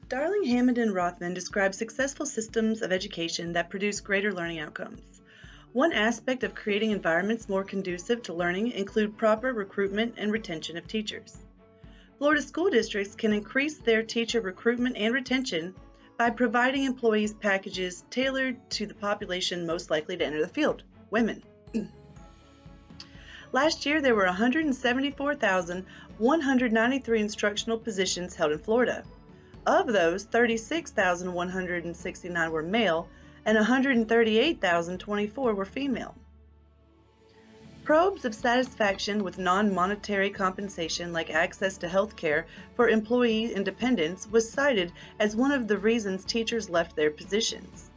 Darling, Hammond, and Rothman describe successful systems of education that produce greater learning outcomes. One aspect of creating environments more conducive to learning include proper recruitment and retention of teachers. Florida school districts can increase their teacher recruitment and retention by providing employees packages tailored to the population most likely to enter the field, women. Last year, there were 174,193 instructional positions held in Florida. Of those, 36,169 were male and 138,024 were female. Probes of satisfaction with non-monetary compensation like access to health care for employee independence was cited as one of the reasons teachers left their positions.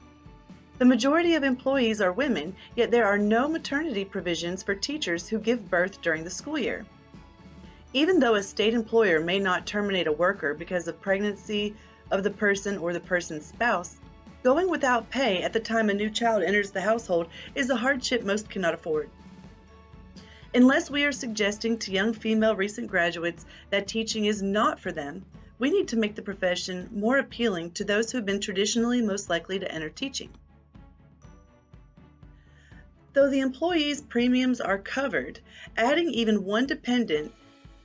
The majority of employees are women, yet there are no maternity provisions for teachers who give birth during the school year. Even though a state employer may not terminate a worker because of pregnancy of the person or the person's spouse, going without pay at the time a new child enters the household is a hardship most cannot afford. Unless we are suggesting to young female recent graduates that teaching is not for them, we need to make the profession more appealing to those who have been traditionally most likely to enter teaching. Though the employee's premiums are covered, adding even one dependent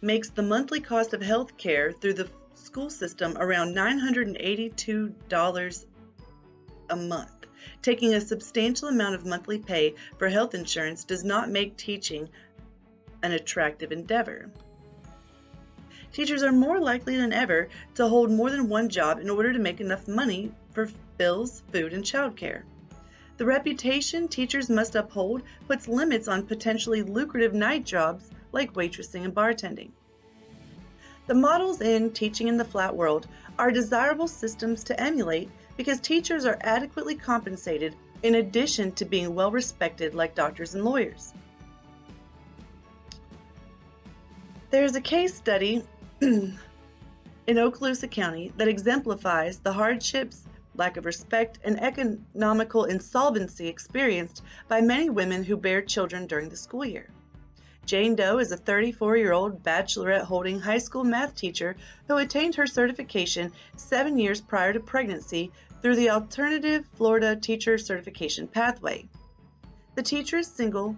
makes the monthly cost of health care through the school system around $982 a month. Taking a substantial amount of monthly pay for health insurance does not make teaching an attractive endeavor. Teachers are more likely than ever to hold more than one job in order to make enough money for bills, food, and childcare. The reputation teachers must uphold puts limits on potentially lucrative night jobs like waitressing and bartending. The models in Teaching in the Flat World are desirable systems to emulate because teachers are adequately compensated in addition to being well respected like doctors and lawyers. There is a case study in Okaloosa County that exemplifies the hardships, lack of respect, and economical insolvency experienced by many women who bear children during the school year. Jane Doe is a 34-year-old bachelorette-holding high school math teacher who attained her certification 7 years prior to pregnancy through the Alternative Florida Teacher Certification Pathway. The teacher is single,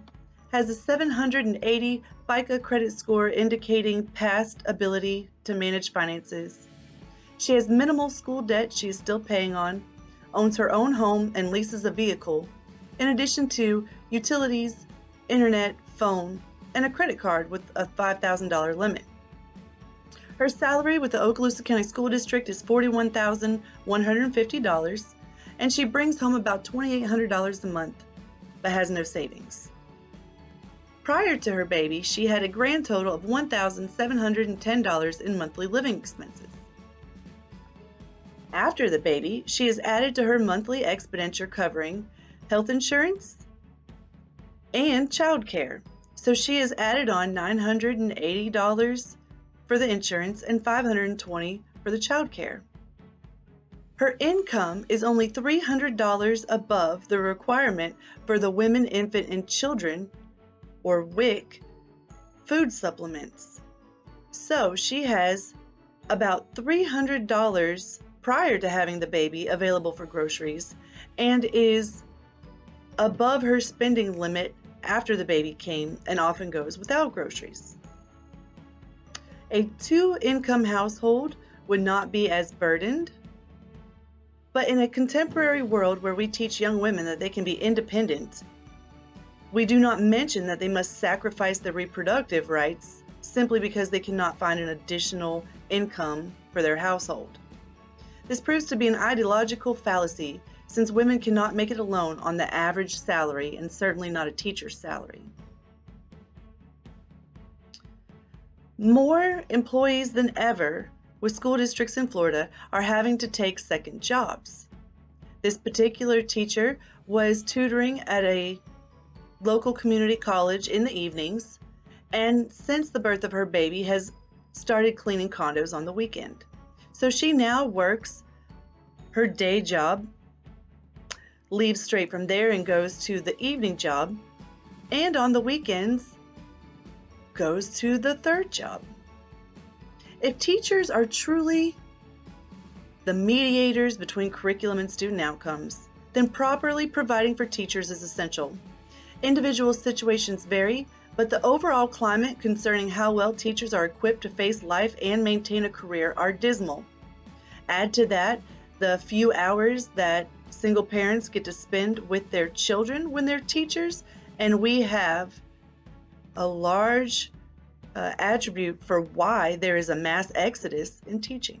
has a 780 FICA credit score indicating past ability to manage finances. She has minimal school debt she is still paying on, owns her own home and leases a vehicle, in addition to utilities, internet, phone, and a credit card with a $5,000 limit. Her salary with the Okaloosa County School District is $41,150, and she brings home about $2,800 a month, but has no savings. Prior to her baby, she had a grand total of $1,710 in monthly living expenses. After the baby, she is added to her monthly expenditure covering health insurance and child care. So she is added on $980 for the insurance and $520 for the child care. Her income is only $300 above the requirement for the Women, Infant, and Children, or WIC, food supplements. So she has about $300 prior to having the baby available for groceries and is above her spending limit after the baby came and often goes without groceries. A two-income household would not be as burdened, but in a contemporary world where we teach young women that they can be independent, we do not mention that they must sacrifice their reproductive rights simply because they cannot find an additional income for their household. This proves to be an ideological fallacy since women cannot make it alone on the average salary and certainly not a teacher's salary. More employees than ever with school districts in Florida are having to take second jobs. This particular teacher was tutoring at a local community college in the evenings, and since the birth of her baby has started cleaning condos on the weekend. So she now works her day job, leaves straight from there and goes to the evening job, and on the weekends goes to the third job. If teachers are truly the mediators between curriculum and student outcomes, then properly providing for teachers is essential. Individual situations vary, but the overall climate concerning how well teachers are equipped to face life and maintain a career are dismal. Add to that the few hours that single parents get to spend with their children when they're teachers, and we have a large attribute for why there is a mass exodus in teaching.